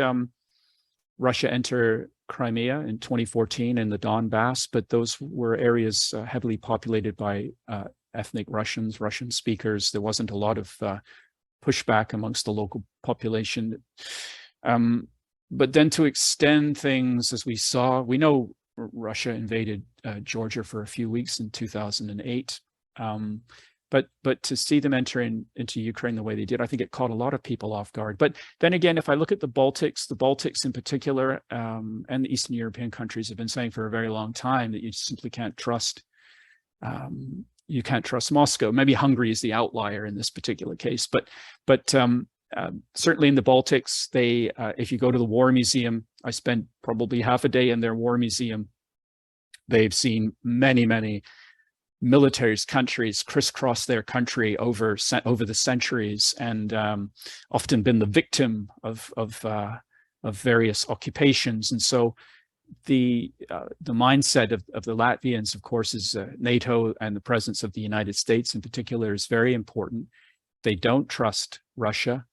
Russia enter Crimea in 2014 and the Donbass, but those were areas heavily populated by ethnic Russians, Russian speakers. There wasn't a lot of pushback amongst the local population. But then to extend things, as we saw, we know Russia invaded Georgia for a few weeks in 2008. But to see them enter into Ukraine the way they did, I think it caught a lot of people off guard. But then again, if I look at the Baltics in particular, and the Eastern European countries have been saying for a very long time that you simply can't trust. You can't trust Moscow. Maybe Hungary is the outlier in this particular case, but certainly in the Baltics, if you go to the War Museum, I spent probably half a day in their War Museum. They've seen many militaries, countries crisscross their country over the centuries, and often been the victim of various occupations. And so the mindset of the Latvians, of course, is NATO, and the presence of the United States in particular is very important. They don't trust Russia.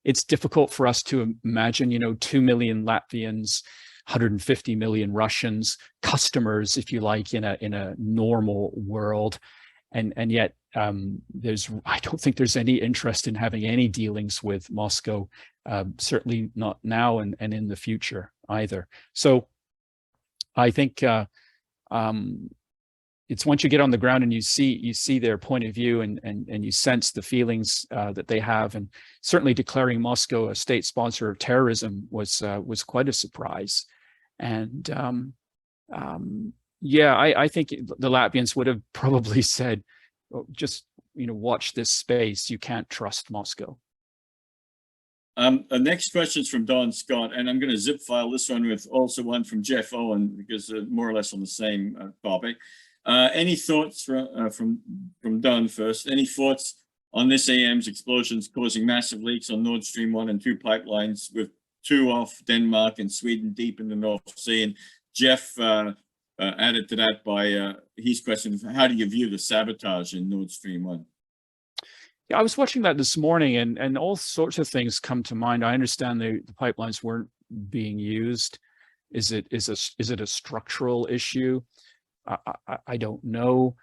It's difficult for us to imagine, 2 million Latvians, 150 million Russians, customers, if you like, in a normal world, and yet I don't think there's any interest in having any dealings with Moscow, certainly not now and in the future either. So I think it's once you get on the ground and you see their point of view and you sense the feelings that they have, and certainly declaring Moscow a state sponsor of terrorism was quite a surprise. And I think the Latvians would have probably said, just watch this space. You can't trust Moscow.
The next question is from Don Scott, and I'm going to zip file this one with also one from Jeff Owen, because they're more or less on the same topic. Any thoughts from Don first? Any thoughts on this AM's explosions causing massive leaks on Nord Stream 1 and 2 pipelines, with 2 off Denmark and Sweden deep in the North Sea? And Jeff added to that by his question, how do you view the sabotage in Nord Stream 1?
Yeah, I was watching that this morning, and all sorts of things come to mind. I understand the pipelines weren't being used. Is it a structural issue? I don't know.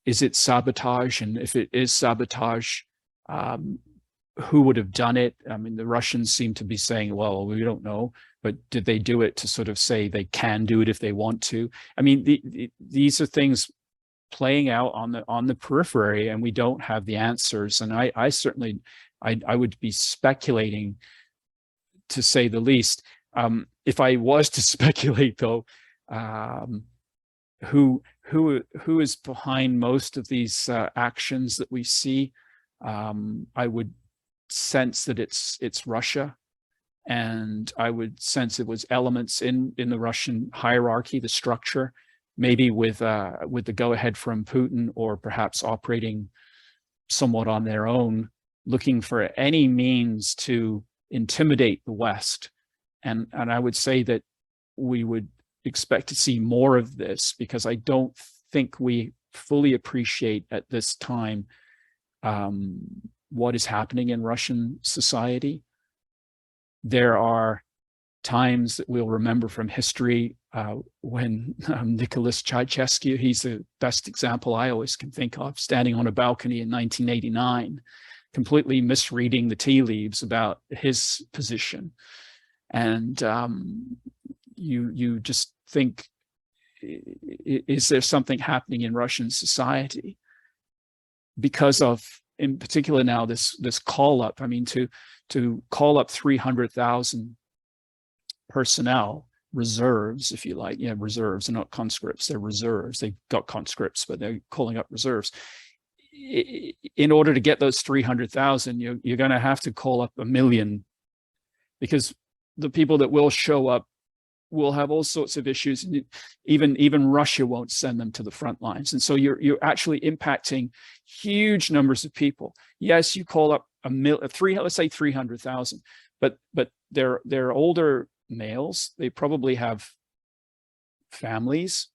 Is it sabotage? And if it is sabotage, who would have done it? I mean, the Russians seem to be saying, well, we don't know, but did they do it to sort of say they can do it if they want to? I mean, these are things playing out on the periphery, and we don't have the answers. And I certainly would be speculating, to say the least. If I was to speculate, though, who is behind most of these actions that we see, I would sense that it's Russia, and I would sense it was elements in the Russian hierarchy, the structure, maybe with the go-ahead from Putin, or perhaps operating somewhat on their own, looking for any means to intimidate the West. And I would say that we would expect to see more of this, because I don't think we fully appreciate at this time what is happening in Russian society. There are times that we'll remember from history when Nicholas Ceausescu, he's the best example I always can think of, standing on a balcony in 1989, completely misreading the tea leaves about his position. And you just think, is there something happening in Russian society because of, in particular now, this call up? I mean, to call up 300,000 personnel, reserves, if you like, reserves are not conscripts, they're reserves. They've got conscripts, but they're calling up reserves. In order to get those 300,000, you're going to have to call up 1 million, because the people that will show up will have all sorts of issues. Even Russia won't send them to the front lines. And so you're actually impacting huge numbers of people. Yes, you call up let's say 300,000, but they're older males. They probably have families,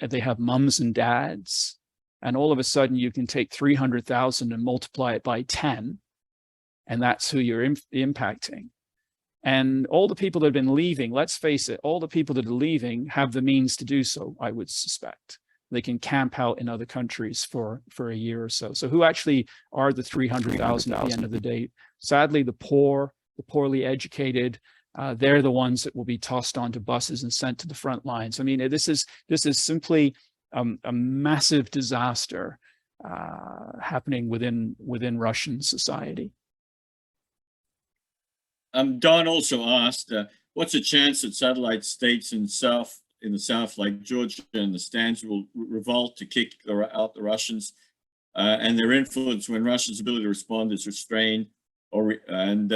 and they have mums and dads. And all of a sudden you can take 300,000 and multiply it by 10. And that's who you're impacting. And all the people that have been leaving, let's face it, all the people that are leaving have the means to do so, I would suspect. They can camp out in other countries for a year or so. So who actually are the 300,000 at the end of the day? Sadly, the poor, the poorly educated, they're the ones that will be tossed onto buses and sent to the front lines. I mean, this is simply a massive disaster happening within Russian society.
Don also asked, what's the chance that satellite states in the south, like Georgia and the Stans, will revolt to kick out the Russians, and their influence when Russia's ability to respond is restrained? And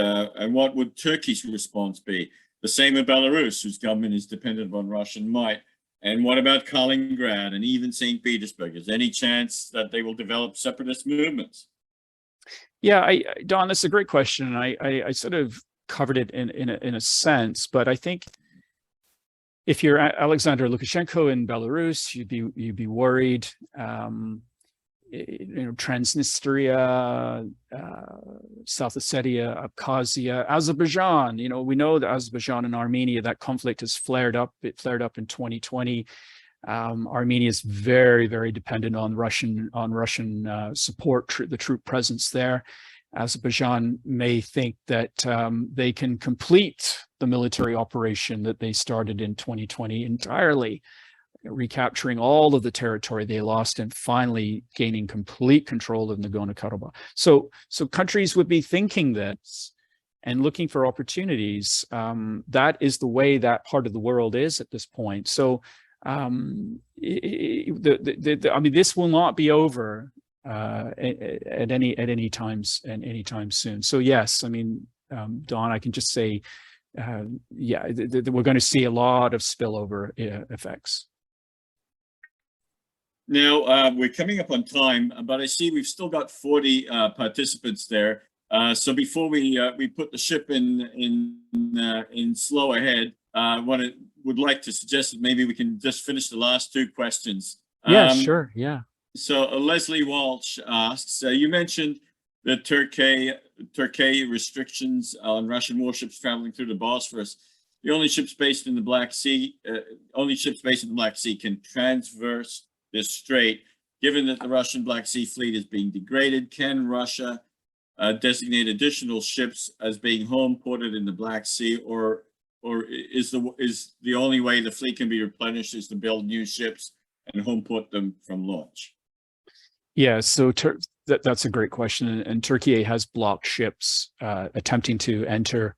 what would Turkey's response be? The same with Belarus, whose government is dependent upon Russian might. And what about Kaliningrad and even St. Petersburg? Is there any chance that they will develop separatist movements?
Yeah, Don, that's a great question. And I sort of covered it in a sense, but I think if you're Alexander Lukashenko in Belarus, you'd be worried. Transnistria, South Ossetia, Abkhazia, Azerbaijan. We know that Azerbaijan and Armenia, that conflict has flared up. It flared up in 2020. Armenia is very, very dependent on Russian support, the troop presence there. Azerbaijan may think that they can complete the military operation that they started in 2020 entirely, recapturing all of the territory they lost and finally gaining complete control of Nagorno-Karabakh. So countries would be thinking this and looking for opportunities. That is the way that part of the world is at this point. So I mean, this will not be over at any time soon. So yes, I mean, Don, I can just say, yeah, we're going to see a lot of spillover effects.
Now, we're coming up on time, but I see we've still got 40 participants there. So before we put the ship in slow ahead, would like to suggest that maybe we can just finish the last two questions.
Yeah, sure. Yeah.
So Leslie Walsh asks, you mentioned the Turkiye restrictions on Russian warships traveling through the Bosphorus. The only ships based in the Black Sea can traverse this strait. Given that the Russian Black Sea fleet is being degraded, can Russia designate additional ships as being home ported in the Black Sea, or is the only way the fleet can be replenished is to build new ships and home port them from launch?
Yeah, so that's a great question, and Turkiye has blocked ships attempting to enter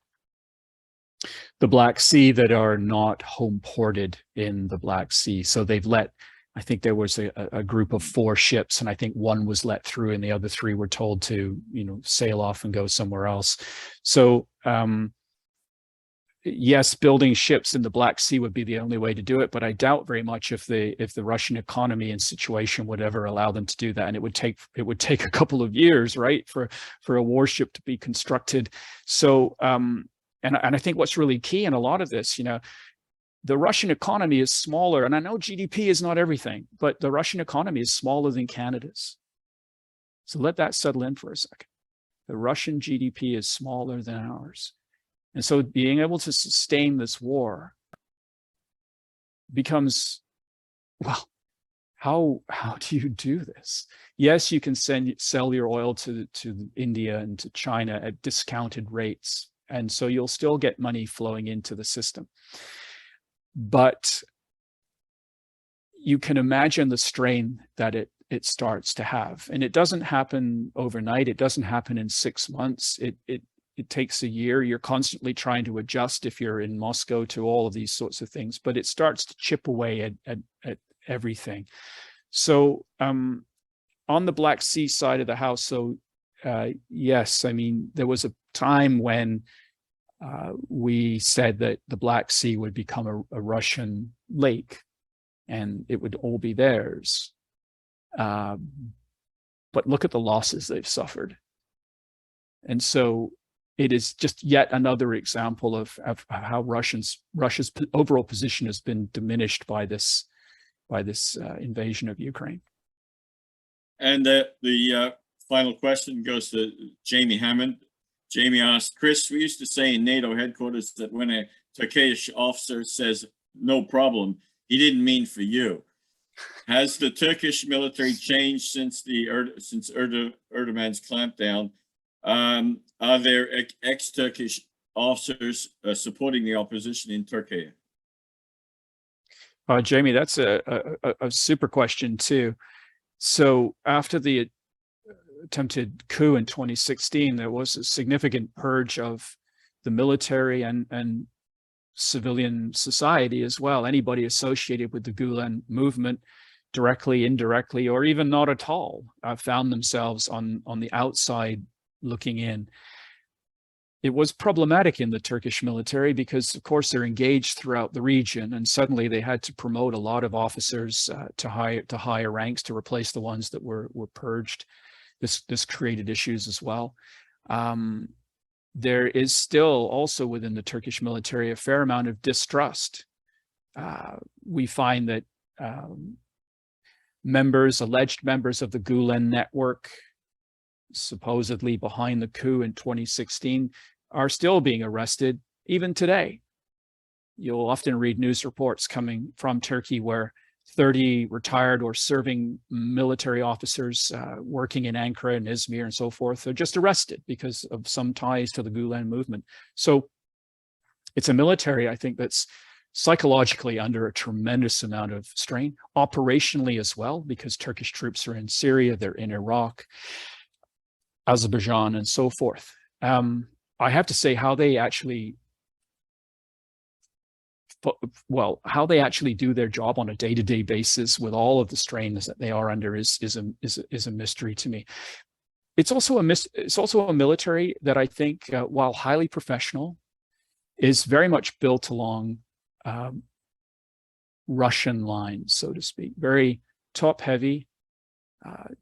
the Black Sea that are not home ported in the Black Sea. So they've let, I think there was a group of 4 ships, and I think one was let through, and the other 3 were told to, sail off and go somewhere else. So yes, building ships in the Black Sea would be the only way to do it, but I doubt very much if the Russian economy and situation would ever allow them to do that. And it would take a couple of years, right, for a warship to be constructed. So and I think what's really key in a lot of this, the Russian economy is smaller, and I know GDP is not everything, but the Russian economy is smaller than Canada's. So let that settle in for a second. The Russian GDP is smaller than ours. And so being able to sustain this war becomes, well, how do you do this? Yes, you can sell your oil to India and to China at discounted rates, and so you'll still get money flowing into the system. But you can imagine the strain that it starts to have, and it doesn't happen overnight. It doesn't happen in 6 months. it takes a year. You're constantly trying to adjust if you're in Moscow to all of these sorts of things, but it starts to chip away at everything. So on the Black Sea side of the house, so yes, I mean, there was a time when we said that the Black Sea would become a Russian lake and it would all be theirs. But look at the losses they've suffered. And so it is just yet another example of how Russia's overall position has been diminished by this invasion of Ukraine. And
the final question goes to Jamie Hammond. Jamie asked, Chris, we used to say in NATO headquarters that when a Turkish officer says no problem, he didn't mean for you. Has the Turkish military changed since Erdogan's clampdown? Are there ex-Turkish officers supporting the opposition in Turkey?
Jamie, that's a super question too. So after the attempted coup in 2016, there was a significant purge of the military and civilian society as well. Anybody associated with the Gulen movement, directly, indirectly, or even not at all, found themselves on the outside looking in. It was problematic in the Turkish military because, of course, they're engaged throughout the region, and suddenly they had to promote a lot of officers to higher ranks to replace the ones that were purged. This created issues as well. There is still also within the Turkish military a fair amount of distrust. We find that alleged members of the Gulen network, supposedly behind the coup in 2016, are still being arrested even today. You'll often read news reports coming from Turkey where 30 retired or serving military officers working in Ankara and Izmir and so forth are just arrested because of some ties to the Gulen movement. So it's a military, I think, that's psychologically under a tremendous amount of strain, operationally as well, because Turkish troops are in Syria, they're in Iraq, Azerbaijan, and so forth. I have to say how they actually do their job on a day-to-day basis with all of the strains that they are under is a mystery to me. It's also a military that I think, while highly professional, is very much built along Russian lines, so to speak. Very top-heavy,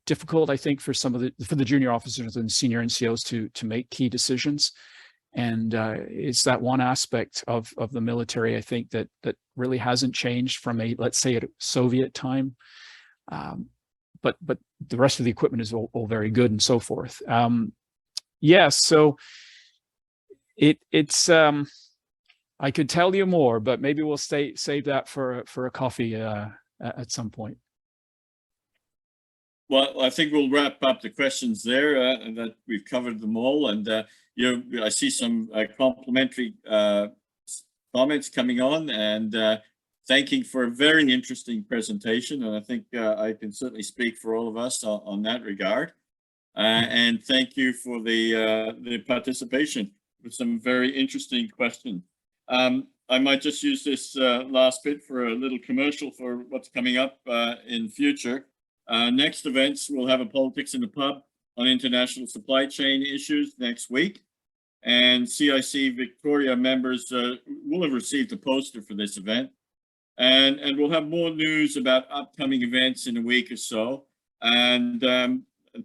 difficult, I think, for the junior officers and senior NCOs to make key decisions. And it's that one aspect of the military, I think, that really hasn't changed from let's say, a Soviet time. But the rest of the equipment is all very good and so forth. Yes, so it's I could tell you more, but maybe we'll save that for a coffee at some point.
Well, I think we'll wrap up the questions there, and that we've covered them all. And I see some complimentary comments coming on, and thanking for a very interesting presentation. And I think I can certainly speak for all of us on that regard. And thank you for the participation with some very interesting questions. I might just use this last bit for a little commercial for what's coming up in future. Next events, we'll have a Politics in the Pub on international supply chain issues next week. And CIC Victoria members will have received a poster for this event. And we'll have more news about upcoming events in a week or so. And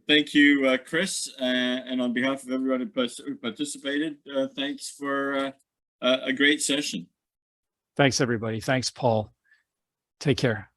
thank you, Chris. And on behalf of everyone who participated, thanks for a great session.
Thanks, everybody. Thanks, Paul. Take care.